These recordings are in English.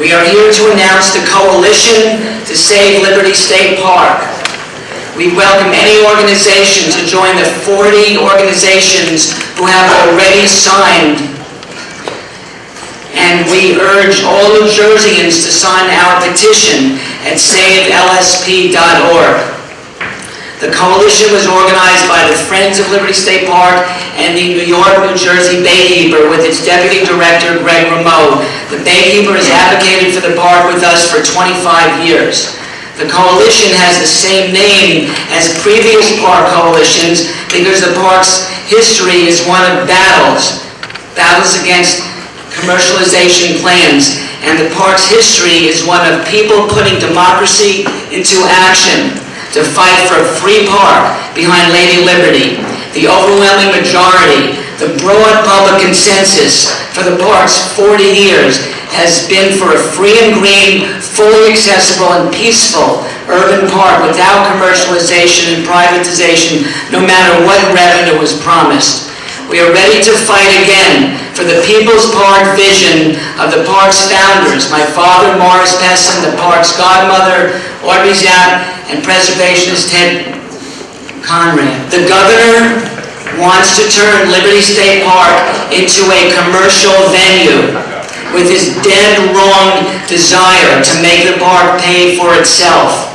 We are here to announce the Coalition to Save Liberty State Park. We welcome any organization to join the 40 organizations who have already signed. And we urge all New Jerseyans to sign our petition at savelsp.org. The coalition was organized by the Friends of Liberty State Park and the New York, New Jersey Baykeeper with its Deputy Director, Greg Rameau. The Baykeeper has advocated for the park with us for 25 years. The coalition has the same name as previous park coalitions because the park's history is one of battles against commercialization plans, and the park's history is one of people putting democracy into action to fight for a free park behind Lady Liberty. The overwhelming majority, the broad public consensus for the park's 40 years has been for a free and green, fully accessible and peaceful urban park without commercialization and privatization, no matter what revenue was promised. We are ready to fight again for the People's Park vision of the park's founders, my father, Morris Pessin, the park's godmother, Audrey Zapp, and preservationist Ted Conrad. The governor wants to turn Liberty State Park into a commercial venue with his dead wrong desire to make the park pay for itself.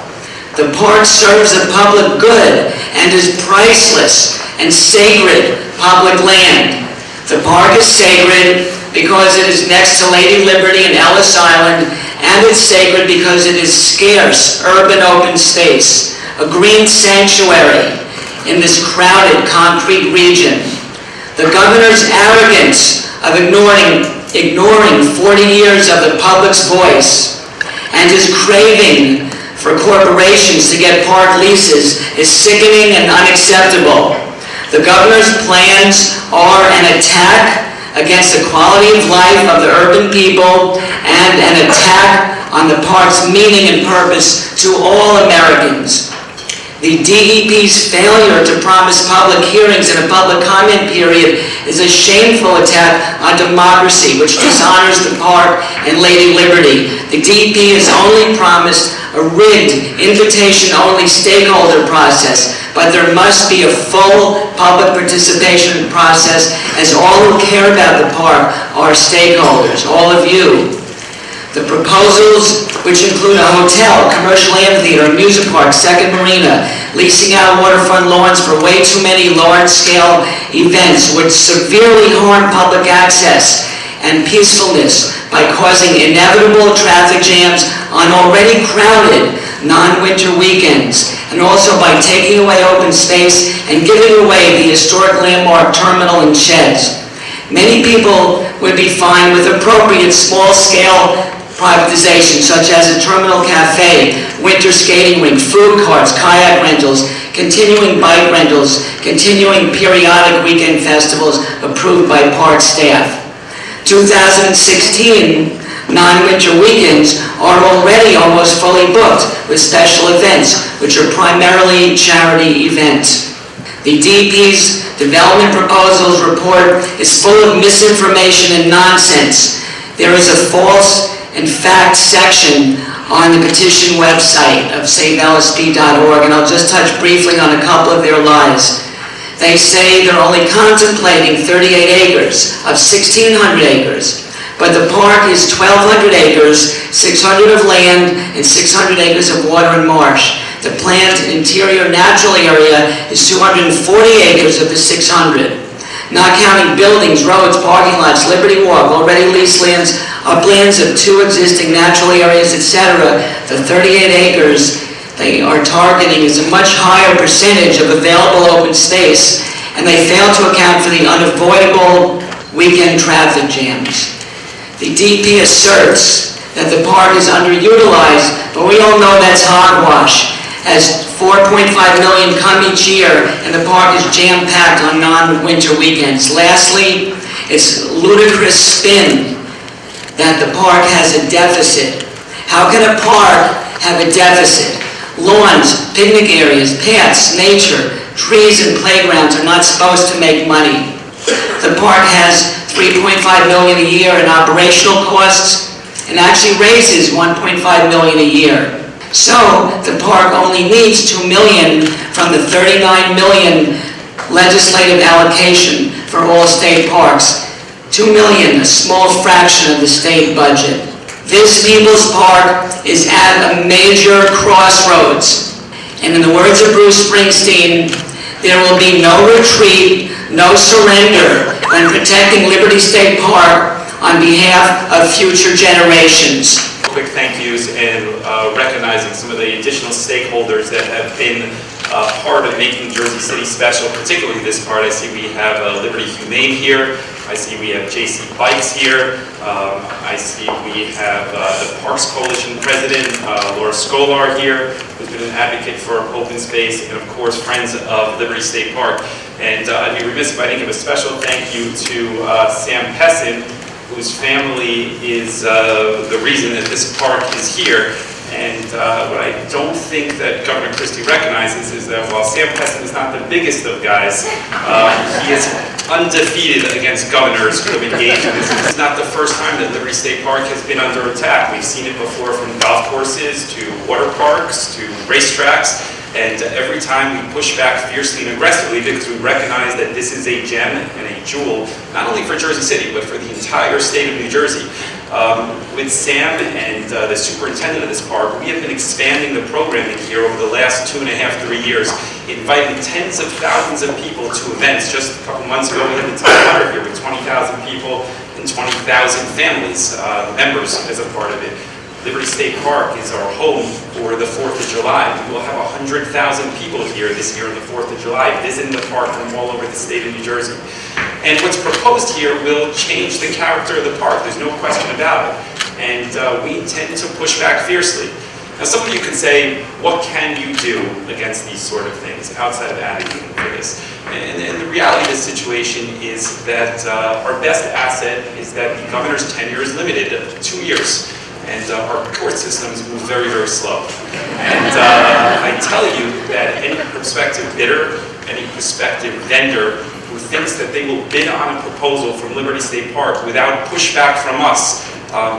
The park serves the public good and is priceless and sacred public land. The park is sacred because it is next to Lady Liberty and Ellis Island, and it's sacred because it is scarce urban open space, a green sanctuary in this crowded concrete region. The governor's arrogance of ignoring 40 years of the public's voice and his craving for corporations to get park leases is sickening and unacceptable. The governor's plans are an attack against the quality of life of the urban people and an attack on the park's meaning and purpose to all Americans. The DEP's failure to promise public hearings and a public comment period is a shameful attack on democracy, which dishonors the park and Lady Liberty. The DEP has only promised a rigged, invitation-only stakeholder process, but there must be a full public participation process, as all who care about the park are stakeholders, all of you. The proposals, which include a hotel, commercial amphitheater, music park, second marina, leasing out waterfront lawns for way too many large-scale events, would severely harm public access and peacefulness by causing inevitable traffic jams on already crowded non-winter weekends, and also by taking away open space and giving away the historic landmark terminal and sheds. Many people would be fine with appropriate small-scale privatization, such as a terminal cafe, winter skating rink, food carts, kayak rentals, continuing bike rentals, continuing periodic weekend festivals approved by park staff. 2016 non-winter weekends are already almost fully booked with special events, which are primarily charity events. The DEP's development proposals report is full of misinformation and nonsense. There is a false and fact section on the petition website of savelsp.org, and I'll just touch briefly on a couple of their lies. They say they're only contemplating 38 acres of 1,600 acres, but the park is 1,200 acres, 600 of land, and 600 acres of water and marsh. The planned interior natural area is 240 acres of the 600. Not counting buildings, roads, parking lots, Liberty Walk, already leased lands, uplands of 2 existing natural areas, etc. The 38 acres they are targeting is a much higher percentage of available open space, and they fail to account for the unavoidable weekend traffic jams. The DEP asserts that the park is underutilized, but we all know that's hogwash, as 4.5 million come each year, and the park is jam-packed on non-winter weekends. Lastly, it's ludicrous spin that the park has a deficit. How can a park have a deficit? Lawns, picnic areas, paths, nature, trees, and playgrounds are not supposed to make money. The park has $3.5 million a year in operational costs and actually raises $1.5 million a year. So the park only needs $2 million from the $39 million legislative allocation for all state parks. $2 million, a small fraction of the state budget. This People's Park is at a major crossroads. And in the words of Bruce Springsteen, there will be no retreat, no surrender when protecting Liberty State Park on behalf of future generations. Quick thank yous and recognizing some of the additional stakeholders that have been part of making Jersey City special, particularly this part. I see we have Liberty Humane here. I see we have JC Bikes here. I see we have the Parks Coalition President, Laura Scolar here, who's been an advocate for open space, and of course, Friends of Liberty State Park. And I'd be remiss if I didn't give a special thank you to Sam Pessin, whose family is the reason that this park is here. And what I don't think that Governor Christie recognizes is that while Sam Pessin is not the biggest of guys, he is undefeated against governors who have engaged in this. It's not the first time that Liberty State Park has been under attack. We've seen it before from golf courses to water parks to racetracks. And every time we push back fiercely and aggressively because we recognize that this is a gem and a jewel, not only for Jersey City, but for the entire state of New Jersey. With Sam and the superintendent of this park, we have been expanding the programming here over the last 2.5, 3 years, inviting tens of thousands of people to events. Just a couple months ago, we had the Top 100 here with 20,000 people and 20,000 families, members as a part of it. Liberty State Park is our home for the 4th of July. We will have 100,000 people here this year on the 4th of July visiting the park from all over the state of New Jersey. And what's proposed here will change the character of the park. There's no question about it. And we intend to push back fiercely. Now, some of you could say, what can you do against these sort of things outside of advocating for this? And the reality of this situation is that our best asset is that the governor's tenure is limited to 2 years. And our court systems move very, very slow. And I tell you that any prospective bidder, any prospective vendor who thinks that they will bid on a proposal from Liberty State Park without pushback from us,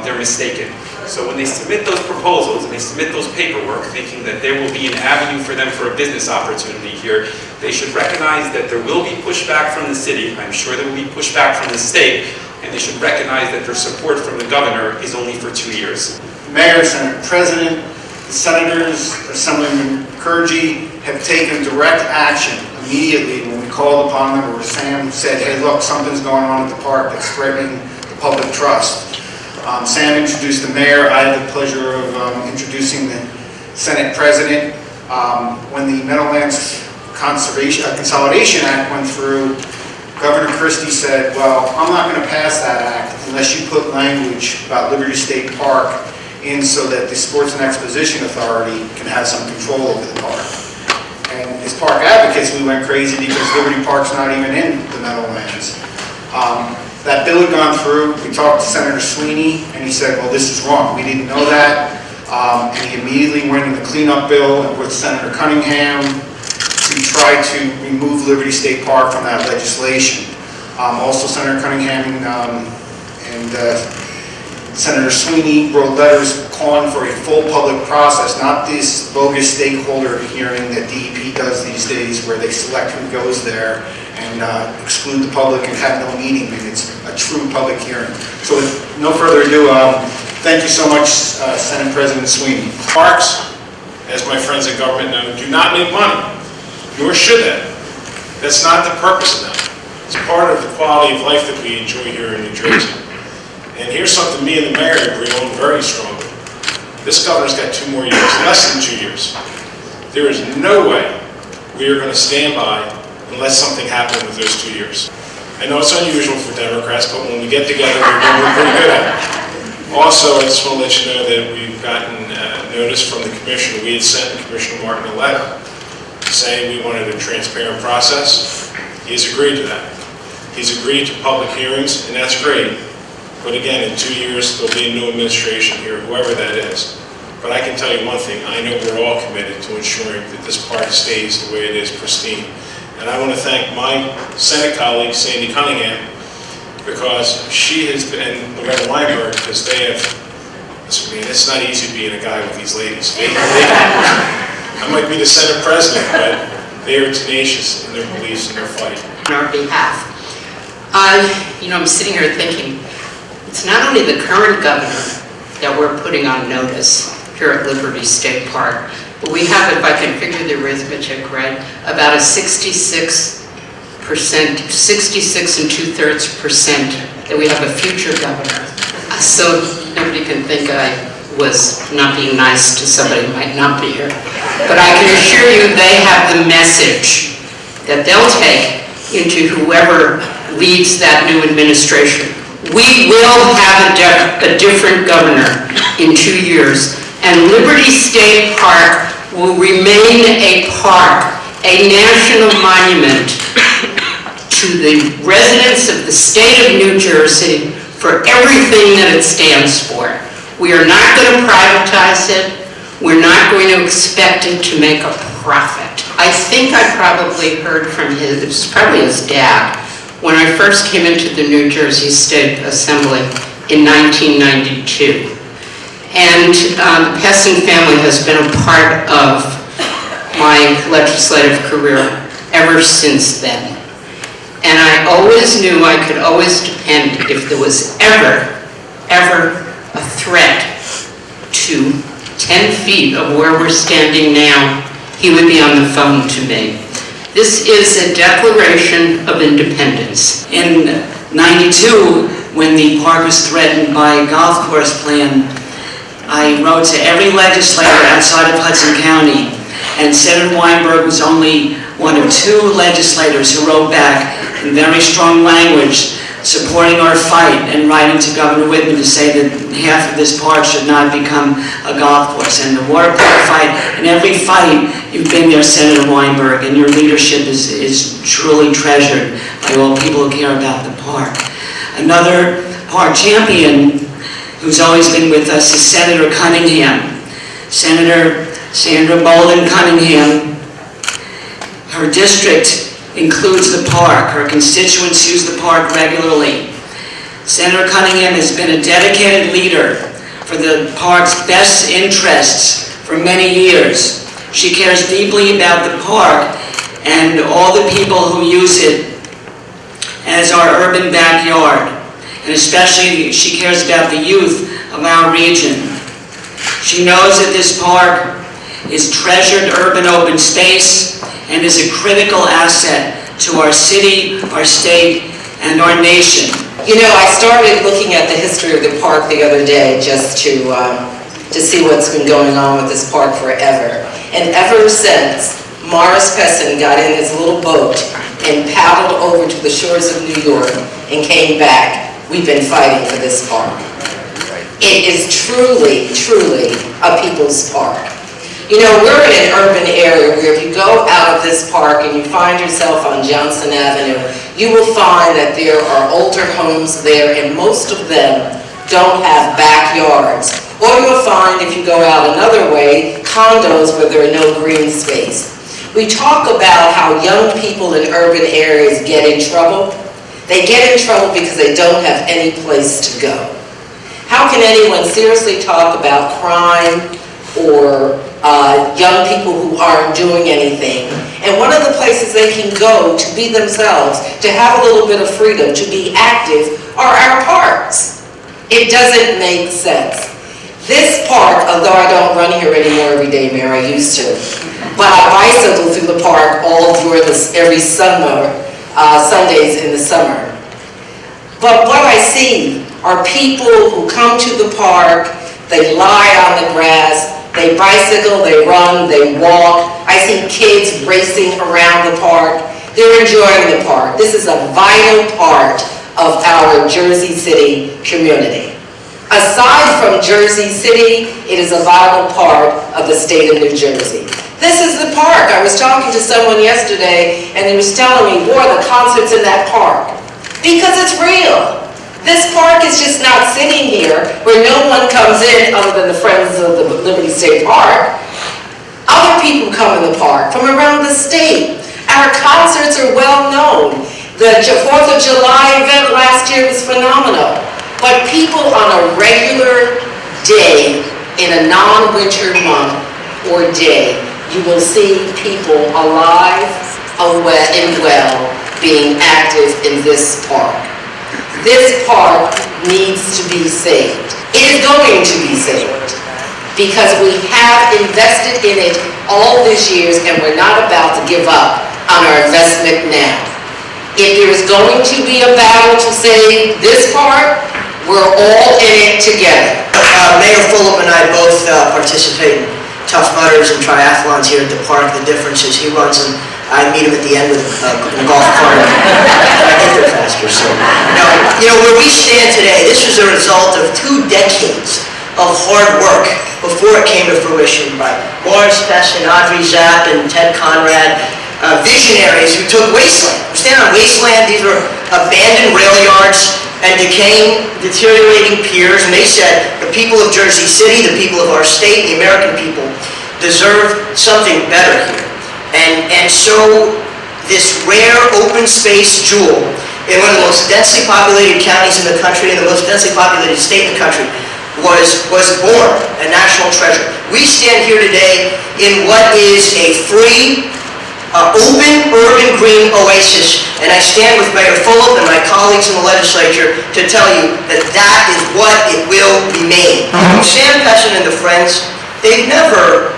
they're mistaken. So when they submit those proposals and they submit those paperwork thinking that there will be an avenue for them for a business opportunity here, they should recognize that there will be pushback from the city. I'm sure there will be pushback from the state. And they should recognize that their support from the governor is only for 2 years. The mayor, Senate President, the senators, Assemblyman Kurji have taken direct action immediately when we called upon them, or Sam said, hey, look, something's going on at the park that's threatening the public trust. Sam introduced the mayor. I had the pleasure of introducing the Senate President. When the Meadowlands Consolidation Act went through, Governor Christie said, well, I'm not going to pass that act unless you put language about Liberty State Park in so that the Sports and Exposition Authority can have some control over the park. And as park advocates, we went crazy because Liberty Park's not even in the Meadowlands. That bill had gone through. We talked to Senator Sweeney, and he said, well, this is wrong. We didn't know that. And he immediately went in the cleanup bill with Senator Cunningham to try to remove Liberty State Park from that legislation. Also, Senator Cunningham and Senator Sweeney wrote letters calling for a full public process, not this bogus stakeholder hearing that DEP does these days where they select who goes there and exclude the public and have no meeting, and it's a true public hearing. So with no further ado, thank you so much, Senate President Sweeney. Parks, as my friends in government know, do not make money. Nor should they. That's not the purpose of them. It's part of the quality of life that we enjoy here in New Jersey. And here's something me and the mayor agree on very strongly. This governor's got 2 more years, less than 2 years. There is no way we are going to stand by and let something happen with those 2 years. I know it's unusual for Democrats, but when we get together, we're pretty good at it. Also, I just want to let you know that we've gotten notice from the commissioner. We had sent Commissioner Martin a letter saying we wanted a transparent process. He's agreed to that. He's agreed to public hearings, and that's great. But again, in 2 years, there'll be a new administration here, whoever that is. But I can tell you one thing, I know we're all committed to ensuring that this park stays the way it is, pristine. And I want to thank my Senate colleague, Sandy Cunningham, because she has been, and Loretta Weinberg, because they have Listen, man, it's not easy being a guy with these ladies. I might be the Senate president, but they are tenacious in their beliefs and their fight. On our behalf. I'm sitting here thinking, it's not only the current governor that we're putting on notice here at Liberty State Park, but we have, if I can figure the arithmetic right, about a 66 and 2/3% that we have a future governor. So nobody can think I was not being nice to somebody who might not be here. But I can assure you they have the message that they'll take into whoever leads that new administration. We will have a different governor in 2 years, and Liberty State Park will remain a park, a national monument to the residents of the state of New Jersey for everything that it stands for. We are not going to privatize it. We're not going to expect it to make a profit. I think I probably heard from it was probably his dad, when I first came into the New Jersey State Assembly in 1992. And the Pessin family has been a part of my legislative career ever since then. And I always knew I could always depend, if there was ever a threat to 10 feet of where we're standing now, he would be on the phone to me. This is a Declaration of Independence. In '92, when the park was threatened by a golf course plan, I wrote to every legislator outside of Hudson County, and Senator Weinberg was only one of 2 legislators who wrote back in very strong language supporting our fight and writing to Governor Whitman to say that half of this park should not become a golf course. And the water park fight, in every fight, you've been there, Senator Weinberg, and your leadership is truly treasured by all people who care about the park. Another park champion who's always been with us is Senator Cunningham. Senator Sandra Bolden Cunningham. Her district includes the park. Her constituents use the park regularly. Senator Cunningham has been a dedicated leader for the park's best interests for many years. She cares deeply about the park and all the people who use it as our urban backyard. And especially she cares about the youth of our region. She knows that this park is treasured urban open space and is a critical asset to our city, our state, and our nation. I started looking at the history of the park the other day just to see what's been going on with this park forever. And ever since Morris Pessin got in his little boat and paddled over to the shores of New York and came back, we've been fighting for this park. It is truly, truly a people's park. We're in an urban area where if you go out of this park and you find yourself on Johnson Avenue, you will find that there are older homes there, and most of them don't have backyards. Or you'll find, if you go out another way, condos where there are no green space. We talk about how young people in urban areas get in trouble. They get in trouble because they don't have any place to go. How can anyone seriously talk about crime or young people who aren't doing anything? And one of the places they can go to be themselves, to have a little bit of freedom, to be active, are our parks. It doesn't make sense. This park, although I don't run here anymore every day, Mayor, I used to, but I bicycle through the park all through every summer, Sundays in the summer. But what I see are people who come to the park, they lie on the grass, they bicycle, they run, they walk. I see kids racing around the park. They're enjoying the park. This is a vital part of our Jersey City community. Aside from Jersey City, it is a vital part of the state of New Jersey. This is the park. I was talking to someone yesterday, and he was telling me, boy, the concerts in that park. Because it's real. This park is just not sitting here where no one comes in other than the Friends of the Liberty State Park. Other people come in the park from around the state. Our concerts are well known. The 4th of July event last year was phenomenal. But people on a regular day in a non-winter month or day, you will see people alive and well being active in this park. This park needs to be saved. It is going to be saved because we have invested in it all these years and we're not about to give up on our investment now. If there is going to be a battle to save this park, we're all in it together. Mayor Fulop and I both participate in Tough Mudders and triathlons here at the park. The difference is he runs them. I meet him at the end with a golf cart. I get there faster. So, where we stand today, this was a result of 2 decades of hard work before it came to fruition by Lawrence Pessin, Audrey Zapp, and Ted Conrad, visionaries who took wasteland. We stand on wasteland. These were abandoned rail yards and decaying, deteriorating piers, and they said the people of Jersey City, the people of our state, the American people, deserve something better here. And so this rare open space jewel in one of the most densely populated counties in the country and the most densely populated state in the country was born, a national treasure. We stand here today in what is a free, open, urban green oasis, and I stand with Mayor Fulop and my colleagues in the legislature to tell you that that is what it will remain. Sam Pessin and the Friends, they've never,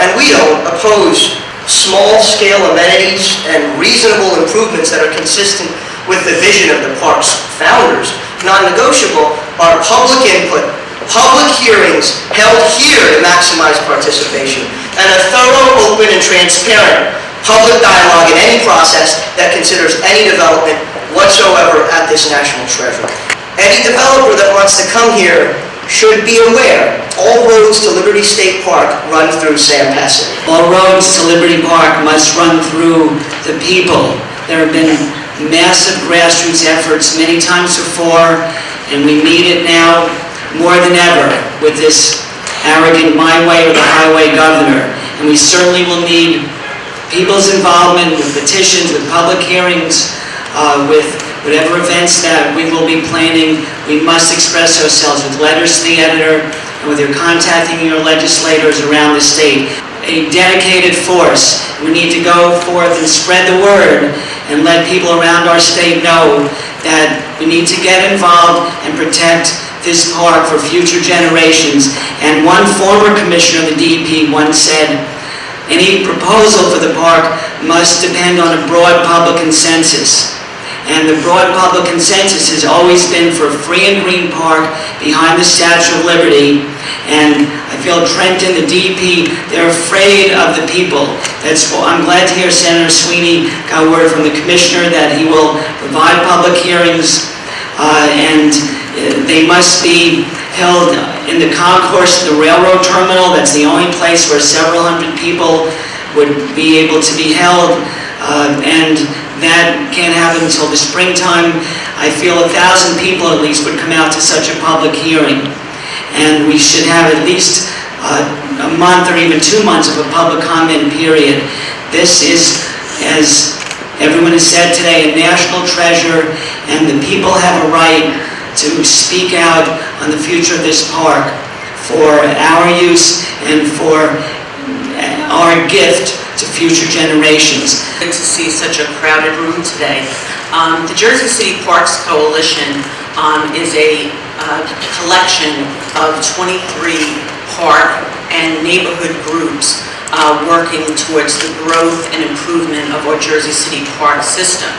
and we don't, oppose small-scale amenities and reasonable improvements that are consistent with the vision of the park's founders. Non-negotiable are public input, public hearings held here to maximize participation, and a thorough, open, and transparent public dialogue in any process that considers any development whatsoever at this national treasure. Any developer that wants to come here should be aware all roads to Liberty State Park run through Sam Pessin. All roads to Liberty Park must run through the people. There have been massive grassroots efforts many times before, and we need it now more than ever with this arrogant my way or the highway governor. And we certainly will need people's involvement with petitions, with public hearings, with whatever events that we will be planning. We must express ourselves with letters to the editor and with your contacting your legislators around the state. A dedicated force. We need to go forth and spread the word and let people around our state know that we need to get involved and protect this park for future generations. And one former commissioner of the DEP once said, any proposal for the park must depend on a broad public consensus. And the broad public consensus has always been for a free and green park behind the Statue of Liberty. And I feel Trenton, the DP, they're afraid of the people. I'm glad to hear Senator Sweeney got word from the commissioner that he will provide public hearings, and they must be held in the concourse of the railroad terminal. That's the only place where several hundred people would be able to be held, and that can't happen until the springtime. I feel 1,000 people at least would come out to such a public hearing, and we should have at least a month or even 2 months of a public comment period. This is, as everyone has said today, a national treasure, and the people have a right to speak out on the future of this park for our use and for our gift to future generations. Good to see such a crowded room today. The Jersey City Parks Coalition is a collection of 23 park and neighborhood groups working towards the growth and improvement of our Jersey City park system.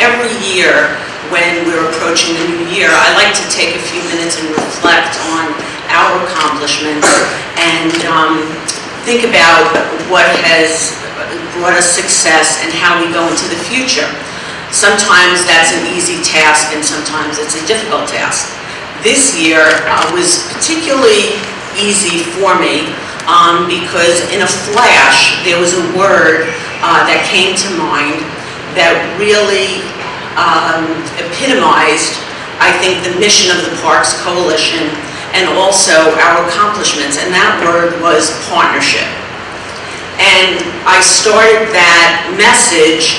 Every year when we're approaching the new year, I like to take a few minutes and reflect on our accomplishments and think about what has brought us success and how we go into the future. Sometimes that's an easy task and sometimes it's a difficult task. This year was particularly easy for me because in a flash there was a word that came to mind that really epitomized, I think, the mission of the Parks Coalition and also our accomplishments, and that word was partnership. And I started that message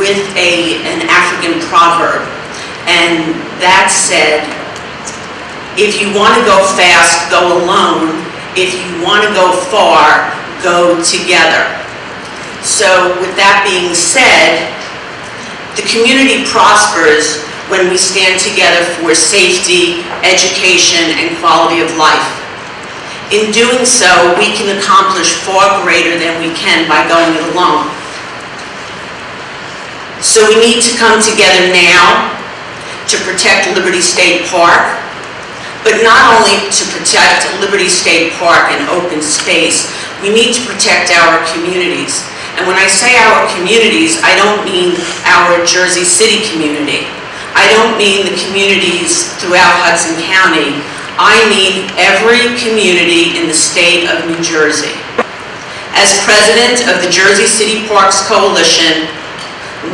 with an African proverb, and that said, If you want to go fast, go alone. If you want to go far, go together. So with that being said, the community prospers when we stand together for safety, education, and quality of life. In doing so, we can accomplish far greater than we can by going it alone. So we need to come together now to protect Liberty State Park, but not only to protect Liberty State Park and open space, we need to protect our communities. And when I say our communities, I don't mean our Jersey City community. I don't mean the communities throughout Hudson County. I mean every community in the state of New Jersey. As president of the Jersey City Parks Coalition,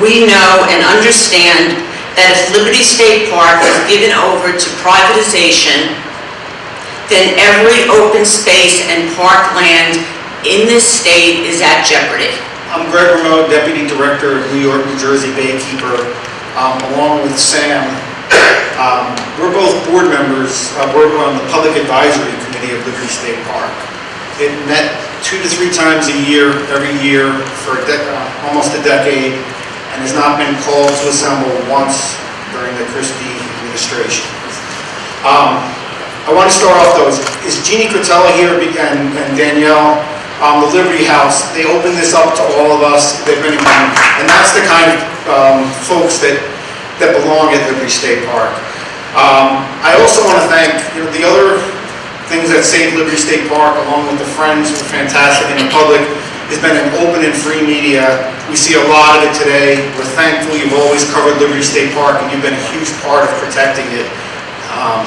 we know and understand that if Liberty State Park is given over to privatization, then every open space and park land in this state is at jeopardy. I'm Greg Remote, Deputy Director of New York, New Jersey Baykeeper, along with Sam. We're both board members. We're on the Public Advisory Committee of Liberty State Park. It met 2 to 3 times a year, every year, for almost a decade, and has not been called to assemble once during the Christie administration. I want to start off though, is Jeannie Cretella here and Danielle? The Liberty House, they opened this up to all of us. They've been, and that's the kind of folks that belong at Liberty State Park. I also want to thank the other things that saved Liberty State Park, along with the Friends who are fantastic, and the public, has been an open and free media. We see a lot of it today. We're thankful you've always covered Liberty State Park, and you've been a huge part of protecting it.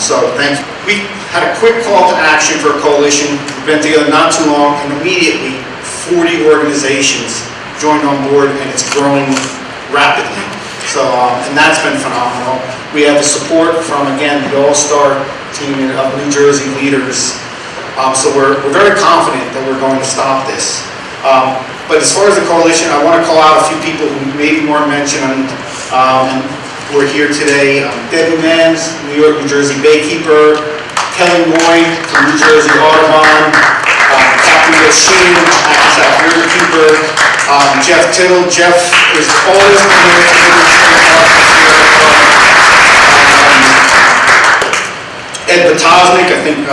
So thanks. We had a quick call to action for a coalition. We've been together not too long, and immediately 40 organizations joined on board, and it's growing rapidly. So, and that's been phenomenal. We have the support from, again, the all-star team of New Jersey leaders. So we're very confident that we're going to stop this. But as far as the coalition, I want to call out a few people who maybe weren't mentioned, and who are here today. Debbie Mans, New York, New Jersey Baykeeper. Kelly Moy from New Jersey Audubon. Captain Rasheen, Hackensack Riverkeeper. Jeff Tittle. Jeff is always been here to Ed Batosnik, I think,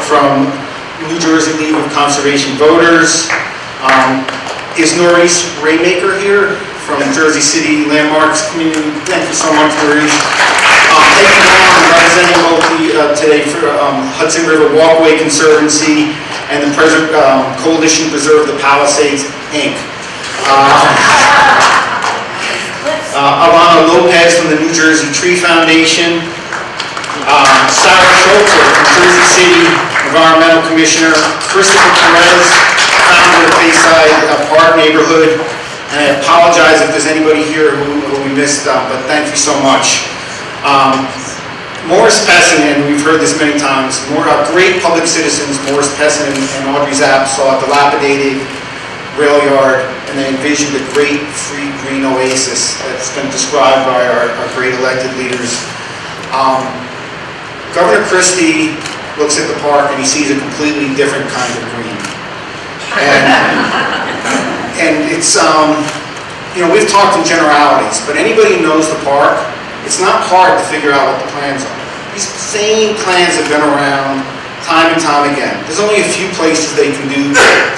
from New Jersey League of Conservation Voters. Is Norris Raymaker here from Jersey City Landmarks Community? Thank you so much, Norris. Peggy Brown, representing both today for Hudson River Walkway Conservancy and the Coalition Preserve the Palisades, Inc. Alana Lopez from the New Jersey Tree Foundation. Sarah Schultzer from Jersey City Environmental Commissioner. Christopher Perez, founder of Bayside Park Neighborhood. And I apologize if there's anybody here who we missed, but thank you so much. Morris Pessin, we've heard this many times, great public citizens. Morris Pessin and Audrey Zapp saw a dilapidated rail yard, and they envisioned a great free green oasis that's been described by our great elected leaders. Governor Christie looks at the park and he sees a completely different kind of green. And it's, we've talked in generalities, but anybody who knows the park, it's not hard to figure out what the plans are. These same plans have been around time and time again. There's only a few places they can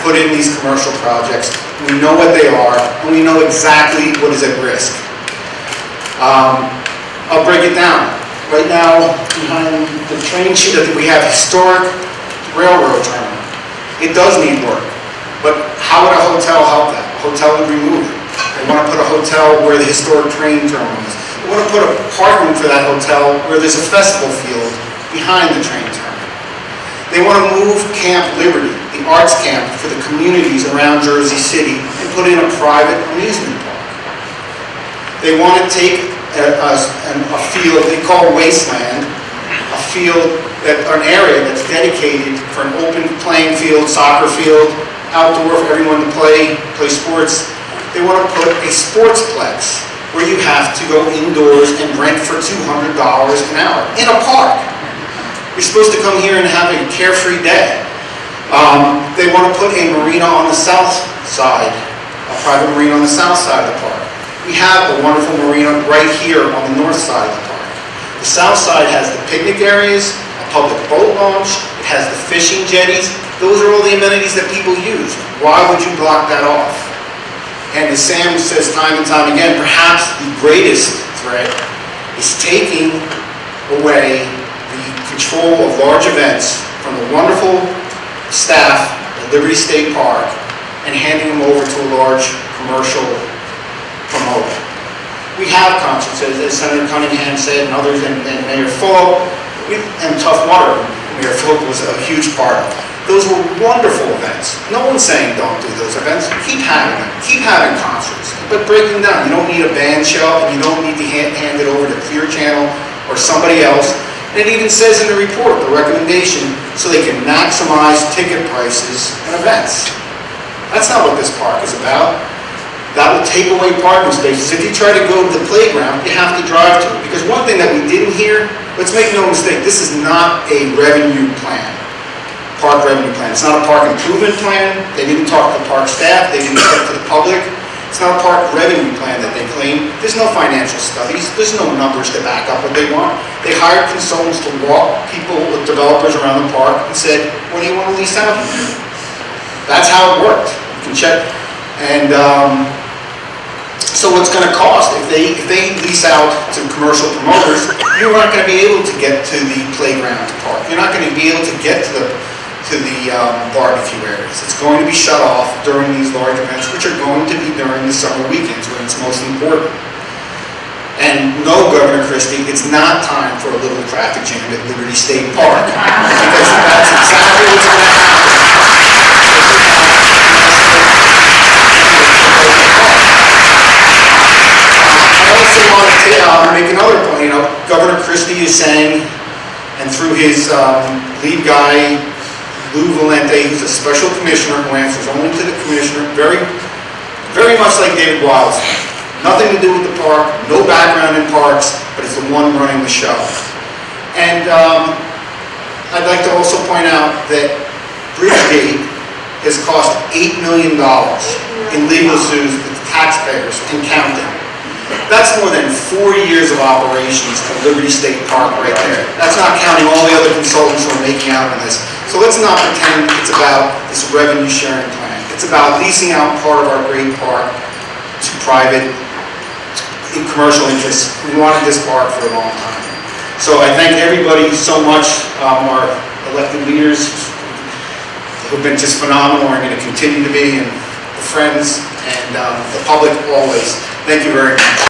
put in these commercial projects. We know what they are, and we know exactly what is at risk. I'll break it down. Right now, behind the train sheet, we have historic railroad terminal. It does need work, but how would a hotel help that? A hotel would remove it. They want to put a hotel where the historic train terminal is. They want to put a parking for that hotel where there's a festival field behind the train terminal. They want to move Camp Liberty, the arts camp for the communities around Jersey City, and put in a private amusement park. They want to take a field they call wasteland, a field, an area that's dedicated for an open playing field, soccer field, outdoor for everyone to play sports. They want to put a sportsplex where you have to go indoors and rent for $200 an hour in a park. You're supposed to come here and have a carefree day. They want to put a marina on the south side, a private marina on the south side of the park. We have a wonderful marina right here on the north side of the park. The south side has the picnic areas, a public boat launch, it has the fishing jetties. Those are all the amenities that people use. Why would you block that off? And as Sam says time and time again, perhaps the greatest threat is taking away the control of large events from the wonderful staff at Liberty State Park and handing them over to a large commercial promoter. We have concerts, as Senator Cunningham said, and others, and Mayor Fulop, and Tough Mudder, Mayor Fulop was a huge part of. Those were wonderful events. No one's saying don't do those events. Keep having them. Keep having concerts. But break them down. You don't need a band shell, and you don't need to hand it over to Clear Channel or somebody else. And it even says in the report, the recommendation, so they can maximize ticket prices and events. That's not what this park is about. That will take away parking spaces. If you try to go to the playground, you have to drive to it. Because one thing that we didn't hear, let's make no mistake, this is not a revenue plan, park revenue plan. It's not a park improvement plan. They didn't talk to the park staff. They didn't talk to the public. It's not a park revenue plan that they claim. There's no financial studies. There's no numbers to back up what they want. They hired consultants to walk people with developers around the park and said, what do you want to lease out? That's how it worked. You can check. And so what's going to cost, if they lease out to commercial promoters, you're not going to be able to get to the playground park. You're not going to be able to get to the barbecue areas. It's going to be shut off during these large events, which are going to be during the summer weekends when it's most important. And no, Governor Christie, it's not time for a little traffic jam at Liberty State Park. Because that's exactly what's going to happen. I also want to make another point. Governor Christie is saying, and through his lead guy, Lou Valente, who's a special commissioner who answers only to the commissioner, very, very much like David Wild's. Nothing to do with the park, no background in parks, but it's the one running the show. And I'd like to also point out that Bridgegate has cost $8 million in legal sues to the taxpayers and counting. That's more than 4 years of operations at Liberty State Park right there. That's not counting all the other consultants who are making out on this. So let's not pretend it's about this revenue sharing plan. It's about leasing out part of our great park to private commercial interests who wanted this park for a long time. So I thank everybody so much, our elected leaders who've been just phenomenal and are going to continue to be, and the friends and the public always. Thank you very much.